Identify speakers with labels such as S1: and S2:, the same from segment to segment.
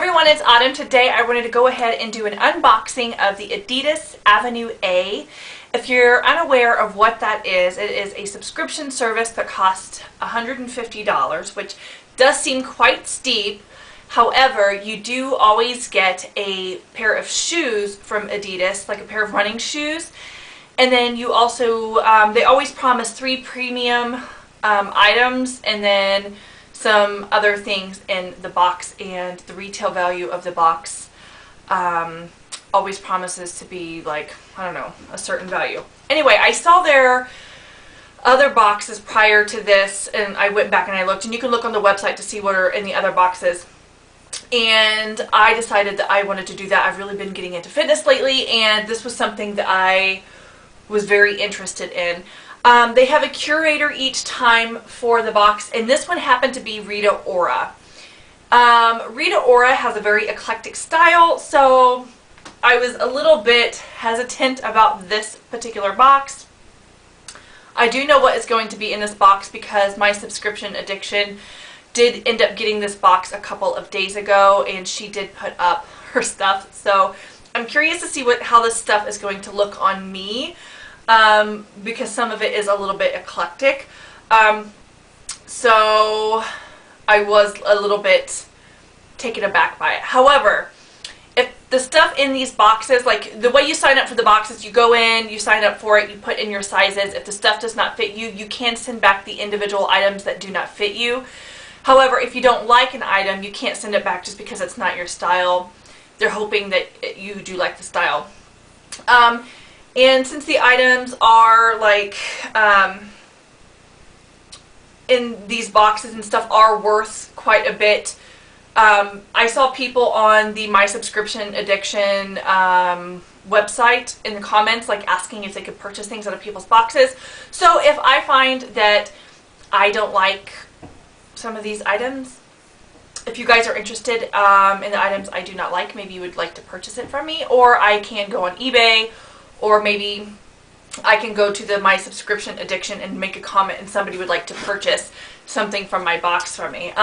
S1: Everyone, it's Autumn. Today I wanted to go ahead and do an unboxing of the Adidas Avenue A. If you're unaware of what that is, it is a subscription service that costs $150, which does seem quite steep. However, you do always get a pair of shoes from Adidas, like a pair of running shoes. And then you also, they always promise 3 premium items and then some other things in the box, and the retail value of the box always promises to be like, I don't know, a certain value. Anyway, I saw their other boxes prior to this, and I went back and I looked, and you can look on the website to see what are in the other boxes. And I decided that I wanted to do that. I've really been getting into fitness lately, and this was something that I was very interested in. They have a curator each time for the box, and this one happened to be Rita Ora. Rita Ora has a very eclectic style, so I was a little bit hesitant about this particular box. I do know what is going to be in this box because my subscription addiction did end up getting this box a couple of days ago, and she did put up her stuff. So I'm curious to see how this stuff is going to look on me. Because some of it is a little bit eclectic. So I was a little bit taken aback by it. However, if the stuff in these boxes, like the way you sign up for the boxes, you go in, you sign up for it, you put in your sizes. If the stuff does not fit you, you can send back the individual items that do not fit you. However, if you don't like an item, you can't send it back just because it's not your style. They're hoping that you do like the style. And since the items are like, in these boxes and stuff are worth quite a bit, I saw people on the My Subscription Addiction website in the comments like asking if they could purchase things out of people's boxes. So if I find that I don't like some of these items, if you guys are interested in the items I do not like, maybe you would like to purchase it from me, or I can go on eBay. Or maybe I can go to the My Subscription Addiction and make a comment and somebody would like to purchase something from my box from me.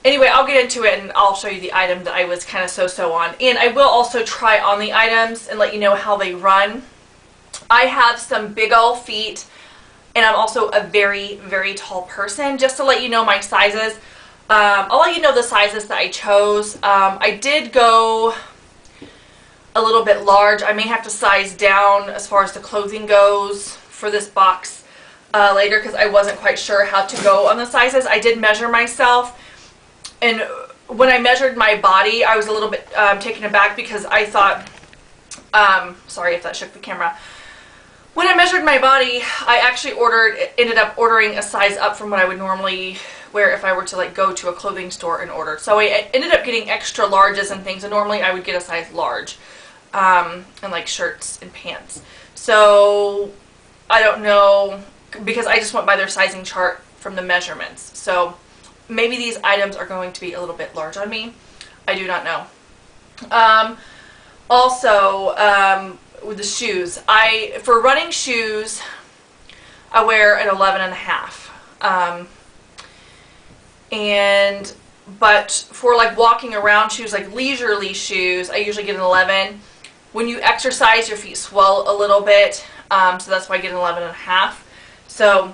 S1: Anyway, I'll get into it and I'll show you the item that I was kind of so-so on. And I will also try on the items and let you know how they run. I have some big old feet, and I'm also a very, very tall person. Just to let you know my sizes, I'll let you know the sizes that I chose. I did go a little bit large. I may have to size down as far as the clothing goes for this box later, because I wasn't quite sure how to go on the sizes. I did measure myself, and when I measured my body, I was a little bit taken aback because I thought, sorry if that shook the camera. When I measured my body, I actually ended up ordering a size up from what I would normally wear if I were to like go to a clothing store and order. So I ended up getting extra larges and things, and normally I would get a size large. And like shirts and pants. So I don't know, because I just went by their sizing chart from the measurements. So maybe these items are going to be a little bit large on me. I do not know. Also, with the shoes, for running shoes, I wear an 11.5. But for like walking around shoes, like leisurely shoes, I usually get an 11. When you exercise, your feet swell a little bit, so that's why I get an 11.5. So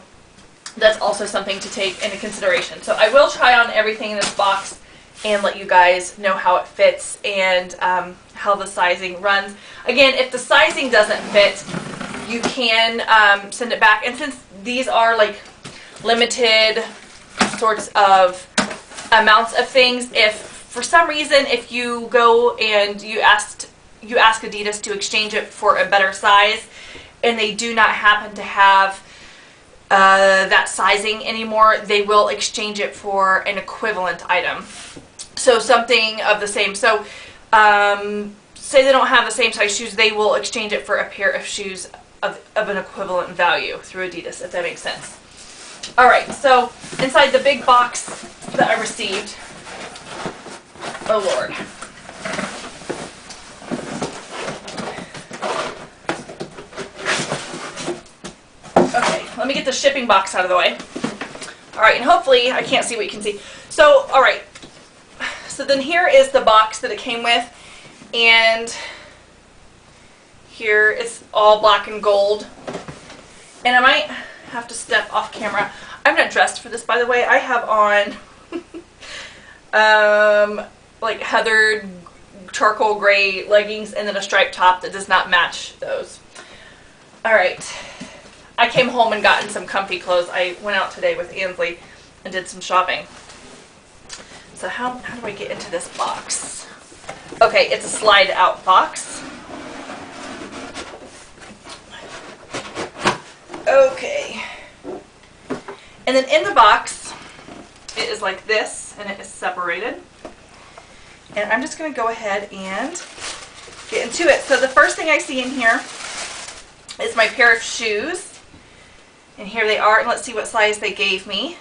S1: that's also something to take into consideration. So I will try on everything in this box and let you guys know how it fits and how the sizing runs. Again, if the sizing doesn't fit, you can send it back. And since these are like limited sorts of amounts of things, if for some reason if you go and you ask Adidas to exchange it for a better size and they do not happen to have that sizing anymore, they will exchange it for an equivalent item. So something of the same. So say they don't have the same size shoes, they will exchange it for a pair of shoes of an equivalent value through Adidas, if that makes sense. Alright, so inside the big box that I received, oh Lord. Okay, let me get the shipping box out of the way. Alright, and hopefully I can't see what you can see. So, alright, So then here is the box that it came with, and here it's all black and gold. And I might have to step off camera. I'm not dressed for this, by the way. I have on like heathered charcoal gray leggings and then a striped top that does not match those. Alright, I came home and gotten some comfy clothes. I went out today with Ansley and did some shopping. So how do I get into this box? Okay, it's a slide out box. Okay. And then in the box, it is like this, and it is separated. And I'm just going to go ahead and get into it. So the first thing I see in here is my pair of shoes. And here they are. And let's see what size they gave me.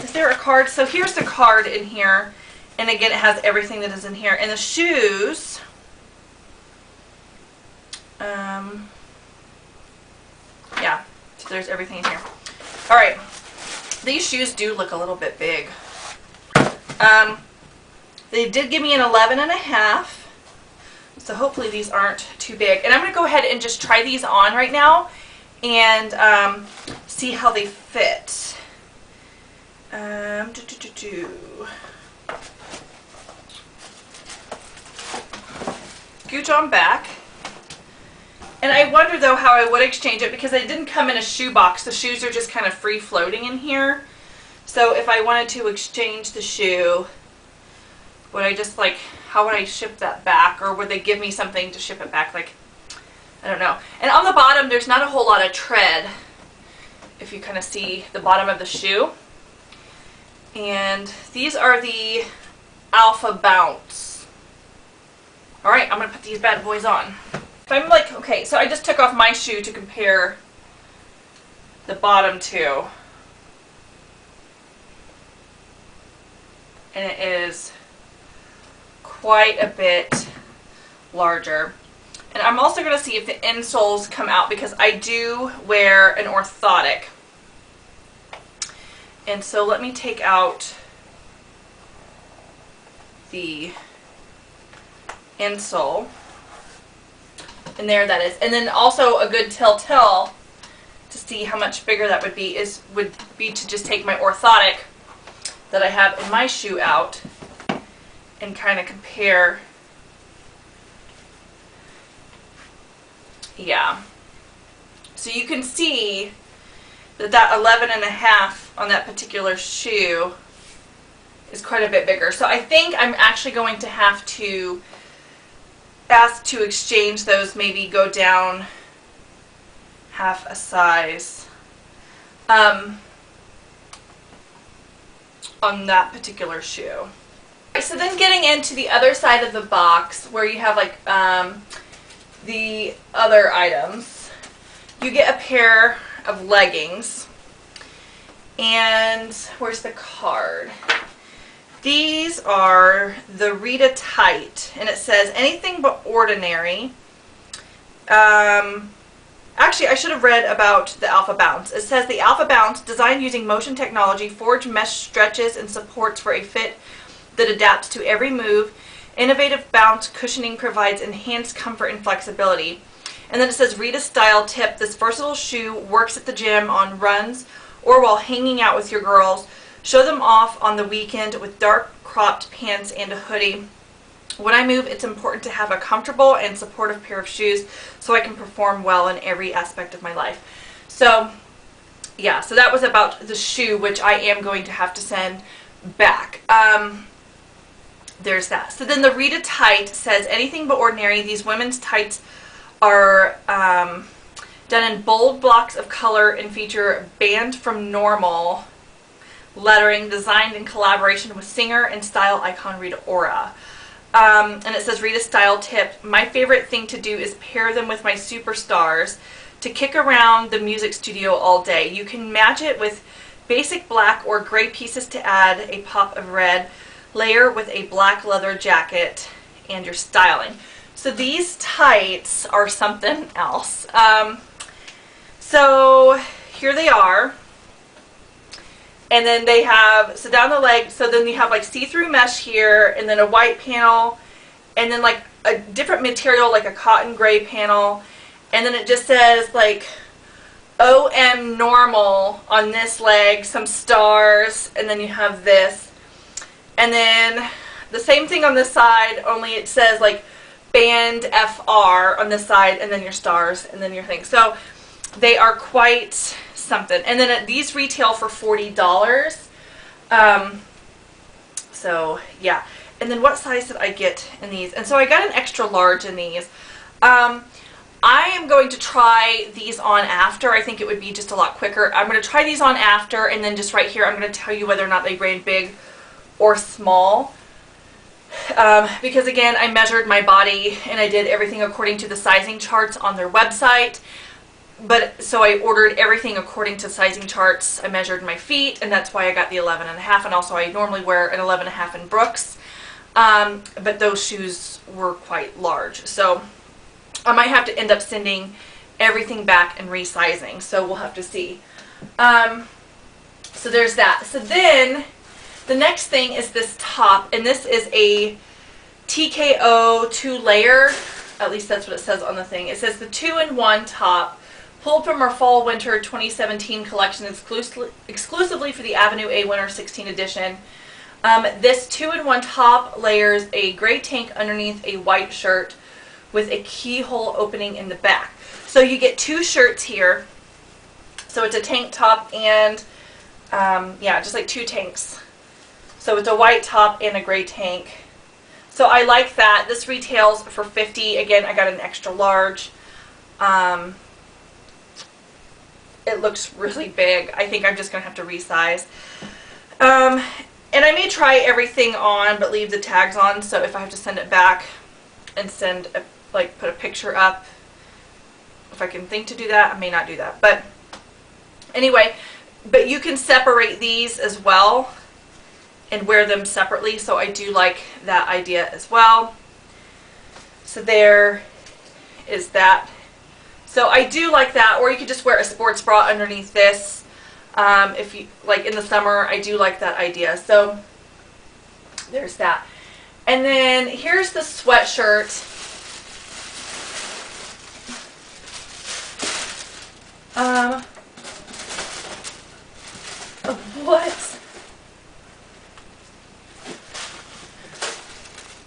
S1: Is there a card? So here's the card in here. And again, it has everything that is in here. And the shoes, yeah, so there's everything in here. All right, these shoes do look a little bit big. They did give me an 11.5, so hopefully these aren't too big. And I'm going to go ahead and just try these on right now and see how they fit. Gooch on back. And I wonder though how I would exchange it, because they didn't come in a shoe box. The shoes are just kind of free floating in here. So if I wanted to exchange the shoe, would I just like, how would I ship that back? Or would they give me something to ship it back? Like, I don't know. And on the bottom, there's not a whole lot of tread, if you kind of see the bottom of the shoe. And these are the Alpha Bounce. All right, I'm gonna put these bad boys on. If I'm like, okay, so I just took off my shoe to compare the bottom two. And it is quite a bit larger. And I'm also going to see if the insoles come out, because I do wear an orthotic. And so let me take out the insole. And there that is. And then also a good telltale to see how much bigger that would be to just take my orthotic that I have in my shoe out and kind of compare. Yeah. So you can see that that 11.5 on that particular shoe is quite a bit bigger. So I think I'm actually going to have to ask to exchange those, maybe go down half a size on that particular shoe. So then getting into the other side of the box where you have like the other items, you get a pair of leggings. And where's the card? These are the Rita Tight, and it says anything but ordinary. Actually, I should have read about the Alpha Bounce. It says the Alpha Bounce, designed using motion technology, forged mesh stretches and supports for a fit that adapts to every move. Innovative bounce cushioning provides enhanced comfort and flexibility. And then it says Rita Style tip. This versatile shoe works at the gym, on runs, or while hanging out with your girls. Show them off on the weekend with dark cropped pants and a hoodie. When I move, it's important to have a comfortable and supportive pair of shoes so I can perform well in every aspect of my life. So, yeah, so that was about the shoe, which I am going to have to send back. There's that. So then the Rita Tight says anything but ordinary. These women's tights are done in bold blocks of color and feature banned from normal lettering, designed in collaboration with singer and style icon Rita Ora. And it says Rita Style tip. My favorite thing to do is pair them with my superstars to kick around the music studio all day. You can match it with basic black or gray pieces to add a pop of red. Layer with a black leather jacket and your styling. So these tights are something else. So here they are. And then they have, so down the leg, so then you have like see-through mesh here, and then a white panel, and then like a different material, like a cotton gray panel. And then it just says like OM normal on this leg, some stars, and then you have this. And then the same thing on this side, only it says like band FR on this side, and then your stars, and then your thing. So they are quite something. And then these retail for $40. So yeah. And then what size did I get in these? And so I got an extra large in these. I am going to try these on after. I think it would be just a lot quicker. I'm going to try these on after, and then just right here I'm going to tell you whether or not they ran big or small. Because again, I measured my body and I did everything according to the sizing charts on their website. But so I ordered everything according to sizing charts. I measured my feet, and that's why I got the 11.5. And also I normally wear an 11.5 in Brooks. But those shoes were quite large. So I might have to end up sending everything back and resizing. So we'll have to see. So there's that. So then the next thing is this top, and this is a TKO 2-layer. At least that's what it says on the thing. It says the 2-in-1 top, pulled from our fall winter 2017 collection exclusively for the Avenue A Winter 16 edition. This 2-in-1 top layers a gray tank underneath a white shirt with a keyhole opening in the back. So you get two shirts here. So it's a tank top and yeah, just like two tanks. So it's a white top and a gray tank. So I like that. This retails for $50. Again, I got an extra large. It looks really big. I think I'm just going to have to resize. And I may try everything on, but leave the tags on. So if I have to send it back and send, like, put a picture up, if I can think to do that, I may not do that. But anyway, but you can separate these as well and wear them separately, so I do like that idea as well. So there is that. So I do like that, or you could just wear a sports bra underneath this. If you like in the summer, I do like that idea. So there's that. And then here's the sweatshirt. What?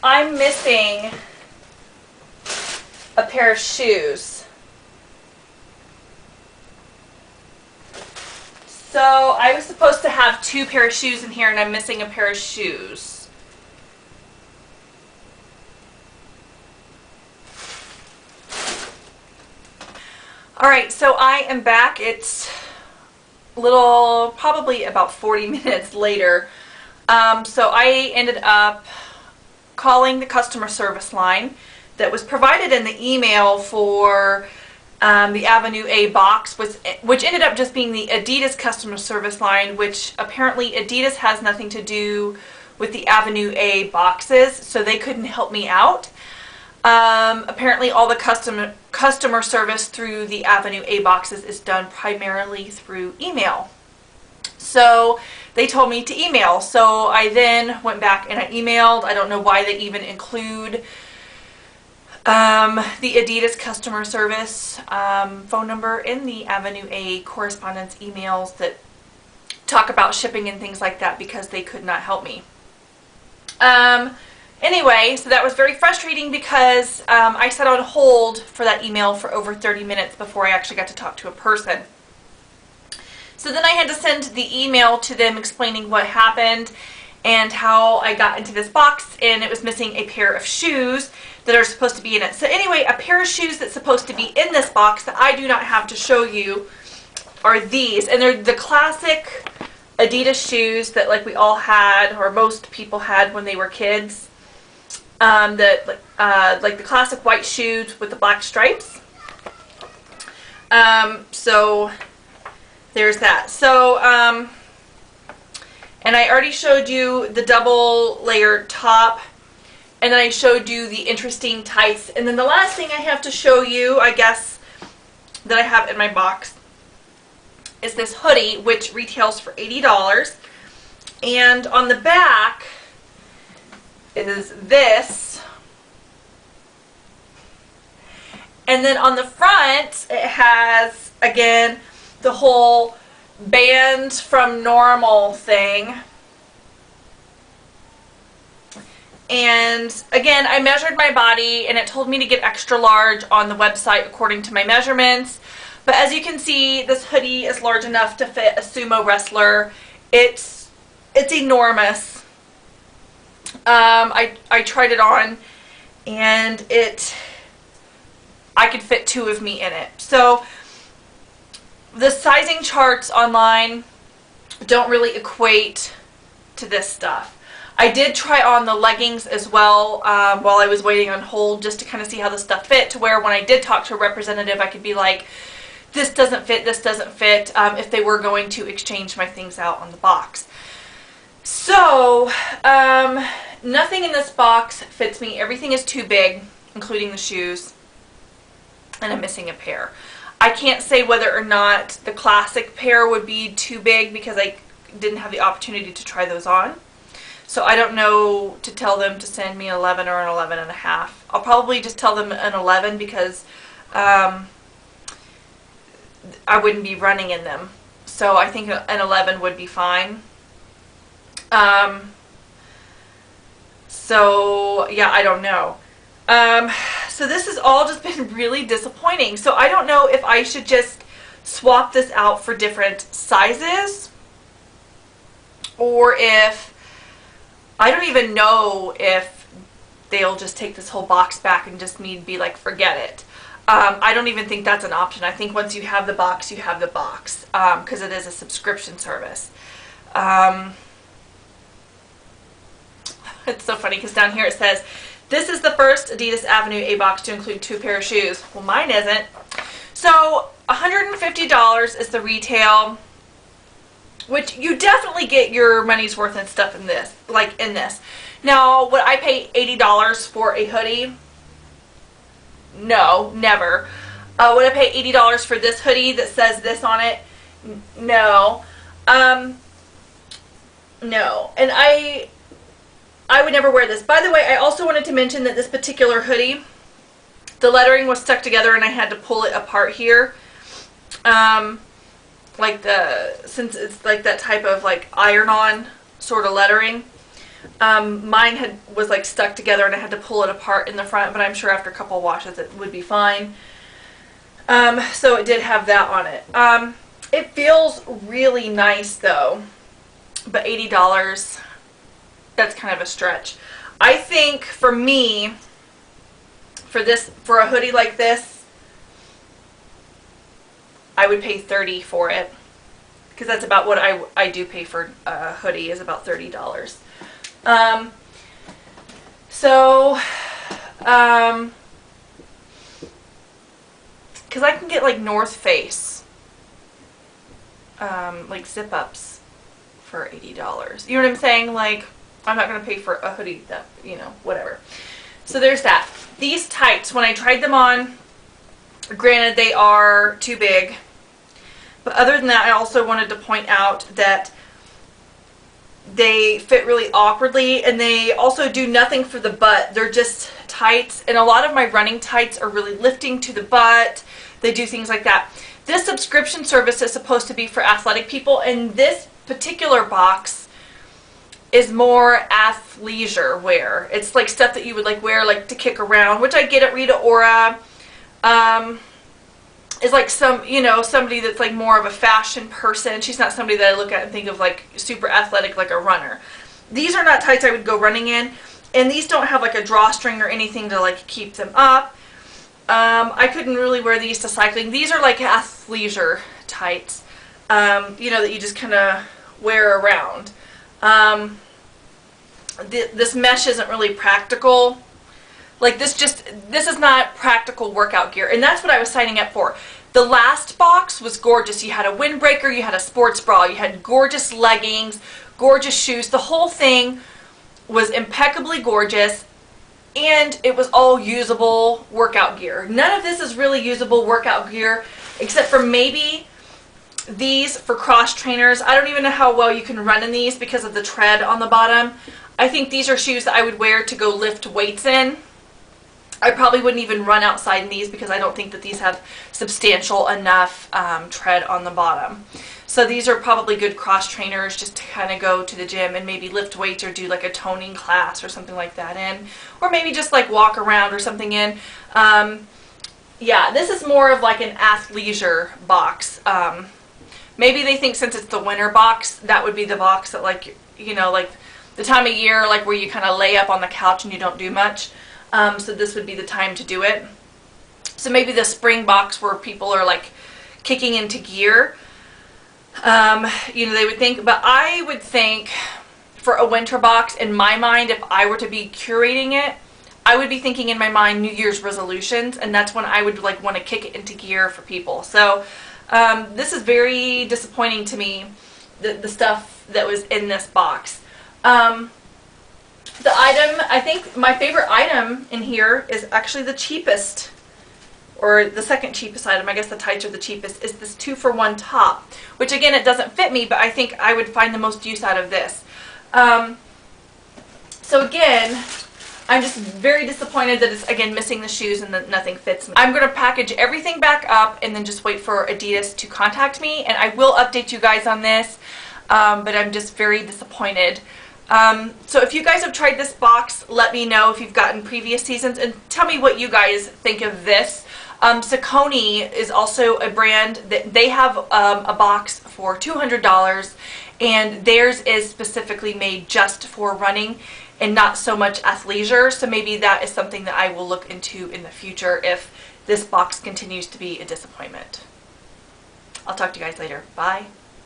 S1: I'm missing a pair of shoes. So I was supposed to have two pair of shoes in here, and I'm missing a pair of shoes. Alright, so I am back. It's probably about 40 minutes later. So I ended up calling the customer service line that was provided in the email for the Avenue A box, which ended up just being the Adidas customer service line, which apparently Adidas has nothing to do with the Avenue A boxes, so they couldn't help me out. Apparently all the customer service through the Avenue A boxes is done primarily through email. So they told me to email. So I then went back and I emailed. I don't know why they even include the Adidas customer service phone number in the Avenue A correspondence emails that talk about shipping and things like that, because they could not help me. Anyway, so that was very frustrating because I sat on hold for that email for over 30 minutes before I actually got to talk to a person. So then I had to send the email to them explaining what happened and how I got into this box, and it was missing a pair of shoes that are supposed to be in it. So anyway, a pair of shoes that's supposed to be in this box that I do not have to show you are these. And they're the classic Adidas shoes that like we all had, or most people had when they were kids. Like the classic white shoes with the black stripes. So there's that. So, and I already showed you the double layer top, and then I showed you the interesting tights. And then the last thing I have to show you, I guess, that I have in my box is this hoodie, which retails for $80. And on the back is this. And then on the front, it has, again, the whole banned from normal thing. And again, I measured my body and it told me to get extra large on the website according to my measurements. But as you can see, this hoodie is large enough to fit a sumo wrestler. It's enormous. I tried it on and I could fit 2 of me in it. So the sizing charts online don't really equate to this stuff. I did try on the leggings as well while I was waiting on hold, just to kind of see how the stuff fit, to where when I did talk to a representative, I could be like, this doesn't fit, if they were going to exchange my things out on the box. So, nothing in this box fits me. Everything is too big, including the shoes, and I'm missing a pair. I can't say whether or not the classic pair would be too big because I didn't have the opportunity to try those on. So I don't know to tell them to send me an 11 or an 11 and a half. I'll probably just tell them an 11 because I wouldn't be running in them. So I think an 11 would be fine. So yeah, I don't know. So this has all just been really disappointing. So I don't know if I should just swap this out for different sizes, or if, I don't even know if they'll just take this whole box back and just me be like, forget it. I don't even think that's an option. I think once you have the box, you have the box, because it is a subscription service. It's so funny because down here it says, this is the first Adidas Avenue A box to include 2 pair of shoes. Well, mine isn't. So $150 is the retail, which you definitely get your money's worth and stuff in this, like in this. Now, would I pay $80 for a hoodie? No, never. Would I pay $80 for this hoodie that says this on it? No. No. And I would never wear this. By the way, I also wanted to mention that this particular hoodie, the lettering was stuck together and I had to pull it apart here. Since it's like that type of like iron-on sort of lettering, mine was like stuck together and I had to pull it apart in the front, but I'm sure after a couple of washes it would be fine. So it did have that on it. It feels really nice though, but $80, that's kind of a stretch. I think for me, for a hoodie like this, I would pay $30 for it, because that's about what I do pay for a hoodie, is about $30. Because I can get like North Face, like zip-ups for $80. You know what I'm saying? Like, I'm not going to pay for a hoodie that, you know, whatever. So there's that. These tights, when I tried them on, granted they are too big. But other than that, I also wanted to point out that they fit really awkwardly, and they also do nothing for the butt. They're just tights, and a lot of my running tights are really lifting to the butt. They do things like that. This subscription service is supposed to be for athletic people, and this particular box is more athleisure wear. It's like stuff that you would like wear like to kick around, which I get at Rita Ora. Is like somebody that's like more of a fashion person. She's not somebody that I look at and think of like super athletic like a runner. These are not tights I would go running in, and these don't have like a drawstring or anything to like keep them up. I couldn't really wear these to cycling. These are like athleisure tights, you know, that you just kind of wear around. This mesh isn't really practical. Like this is not practical workout gear, and that's what I was signing up for. The last box was gorgeous. You had a windbreaker, you had a sports bra, you had gorgeous leggings, gorgeous shoes. The whole thing was impeccably gorgeous, and it was all usable workout gear. None of this is really usable workout gear, except for maybe These for cross trainers, I don't even know how well you can run in these because of the tread on the bottom. I think these are shoes that I would wear to go lift weights in. I probably wouldn't even run outside in these because I don't think that these have substantial enough tread on the bottom. So these are probably good cross trainers just to kind of go to the gym and maybe lift weights or do like a toning class or something like that in. Or maybe just like walk around or something in. Yeah, this is more of like an athleisure box. Maybe they think since it's the winter box, that would be the box that like, you know, like the time of year like where you kind of lay up on the couch and you don't do much. So this would be the time to do it. So maybe the spring box where people are like kicking into gear. You know, they would think, but I would think for a winter box, in my mind, if I were to be curating it, I would be thinking in my mind New Year's resolutions, and that's when I would like want to kick it into gear for people. So this is very disappointing to me, the stuff that was in this box. The item, I think my favorite item in here is actually the cheapest, or the second cheapest item. I guess the tights are the cheapest, is this 2-for-1 top, which again, it doesn't fit me, but I think I would find the most use out of this. So again, I'm just very disappointed that it's, again, missing the shoes and that nothing fits me. I'm going to package everything back up and then just wait for Adidas to contact me, and I will update you guys on this, but I'm just very disappointed. So if you guys have tried this box, let me know if you've gotten previous seasons, and tell me what you guys think of this. Saucony is also a brand that they have a box for $200, and theirs is specifically made just for running and not so much athleisure. So maybe that is something that I will look into in the future if this box continues to be a disappointment. I'll talk to you guys later. Bye.